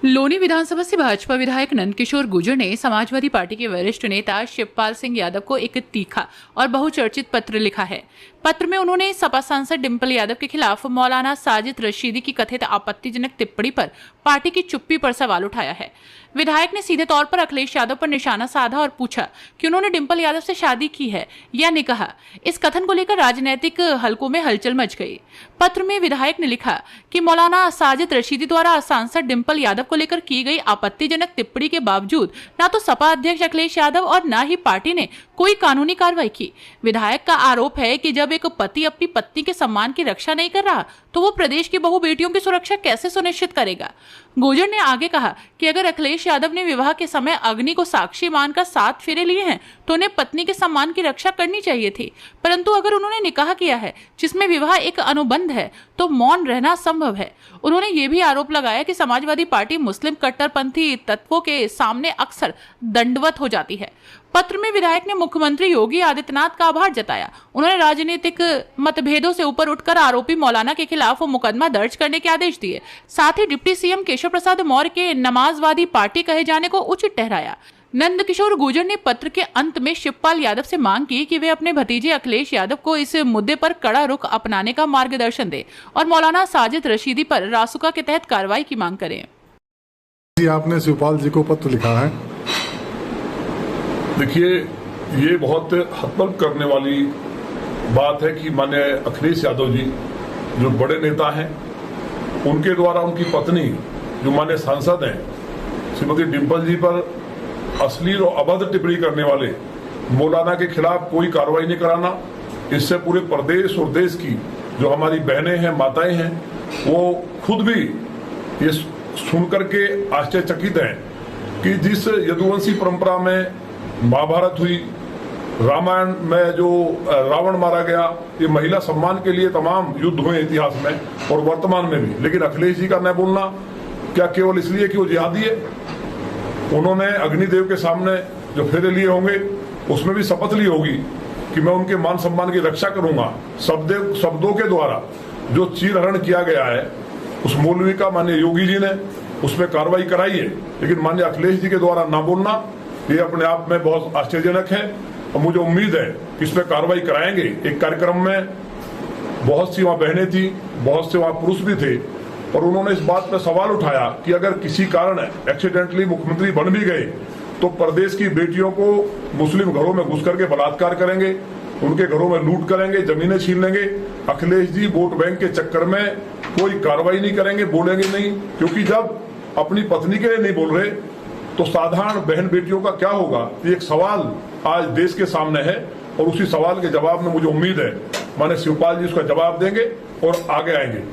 लोनी विधानसभा से भाजपा विधायक नंदकिशोर गुर्जर ने समाजवादी पार्टी के वरिष्ठ नेता शिवपाल सिंह यादव को एक तीखा और बहुचर्चित पत्र लिखा है। पत्र में उन्होंने सपा सांसद डिंपल यादव के खिलाफ मौलाना साजिद रशीदी की कथित आपत्तिजनक टिप्पणी पर पार्टी की चुप्पी पर सवाल उठाया है। विधायक ने सीधे तौर पर अखिलेश यादव पर निशाना साधा और पूछा कि उन्होंने डिंपल यादव से शादी की है या नहीं कहा। इस कथन को लेकर राजनीतिक हलकों में हलचल मच गई। पत्र में विधायक ने लिखा कि मौलाना साजिद रशीदी द्वारा सांसद डिंपल यादव को लेकर की गई आपत्तिजनक टिप्पणी के बावजूद न तो सपा अध्यक्ष अखिलेश यादव और न ही पार्टी ने कोई कानूनी कार्रवाई की। विधायक का आरोप है कि जब एक पति अपनी पत्नी के सम्मान की रक्षा नहीं कर रहा तो वो प्रदेश की बहु बेटियों की सुरक्षा कैसे सुनिश्चित करेगा। गुर्जर ने आगे कहा कि अगर अखिलेश यादव ने विवाह के समय अग्नि को साक्षी मानकर 7 फेरे लिए हैं तो उन्हें पत्नी के सम्मान की रक्षा करनी चाहिए थी, परंतु अगर उन्होंने निकाह किया है जिसमें विवाह एक अनुबंध है तो मौन रहना संभव है। उन्होंने ये भी आरोप लगाया कि समाजवादी पार्टी मुस्लिम कट्टरपंथी तत्वों के सामने अक्सर दंडवत हो जाती है। पत्र में विधायक ने मुख्यमंत्री योगी आदित्यनाथ का आभार जताया। उन्होंने राजनीतिक मतभेदों से ऊपर उठकर आरोपी मौलाना के खिलाफ मुकदमा दर्ज करने के आदेश दिए। साथ ही डिप्टी सीएम केशव प्रसाद मौर्य के नमाजवादी पार्टी कहे जाने को उचित ठहराया। नंदकिशोर गुर्जर ने पत्र के अंत में शिवपाल यादव से मांग की कि वे अपने भतीजे अखिलेश यादव को इस मुद्दे पर कड़ा रुख अपनाने का मार्गदर्शन दें और मौलाना साजिद रशीदी पर रासुका के तहत कार्रवाई की मांग करें। आपने शिवपाल जी को पत्र लिखा है। देखिए, ये बहुत हतबल करने वाली बात है कि माननीय अखिलेश यादव जी जो बड़े नेता हैं, उनके द्वारा उनकी पत्नी जो माननीय सांसद हैं श्रीमती डिंपल जी पर अश्लील और अभद्र टिप्पणी करने वाले मौलाना के खिलाफ कोई कार्रवाई नहीं कराना, इससे पूरे प्रदेश और देश की जो हमारी बहनें हैं, माताएं हैं, वो खुद भी ये सुनकर के आश्चर्यचकित हैं कि जिस यदुवंशी परंपरा में महाभारत हुई, रामायण में जो रावण मारा गया, ये महिला सम्मान के लिए तमाम युद्ध हुए इतिहास में और वर्तमान में भी, लेकिन अखिलेश जी का न बोलना क्या केवल इसलिए कि वो जिहादी है? उन्होंने अग्निदेव के सामने जो फेरे लिए होंगे उसमें भी शपथ ली होगी कि मैं उनके मान सम्मान की रक्षा करूंगा। शब्दों के द्वारा जो चीरहरण किया गया है उस मौलवी का माननीय योगी जी ने उसमें कार्रवाई कराई है, लेकिन माननीय अखिलेश जी के द्वारा ना बोलना ये अपने आप में बहुत आश्चर्यजनक है और मुझे उम्मीद है कि इस पर कार्रवाई कराएंगे। एक कार्यक्रम में बहुत सी वहां बहनें थी, बहुत से वहां पुरुष भी थे और उन्होंने इस बात पर सवाल उठाया कि अगर किसी कारण एक्सीडेंटली मुख्यमंत्री बन भी गए तो प्रदेश की बेटियों को मुस्लिम घरों में घुस करके बलात्कार करेंगे, उनके घरों में लूट करेंगे, जमीनें छीन लेंगे। अखिलेश जी वोट बैंक के चक्कर में कोई कार्रवाई नहीं करेंगे, बोलेंगे नहीं, क्योंकि जब अपनी पत्नी के लिए नहीं बोल रहे तो साधारण बहन बेटियों का क्या होगा। ये एक सवाल आज देश के सामने है और उसी सवाल के जवाब में मुझे उम्मीद है माननीय शिवपाल जी उसका जवाब देंगे और आगे आएंगे।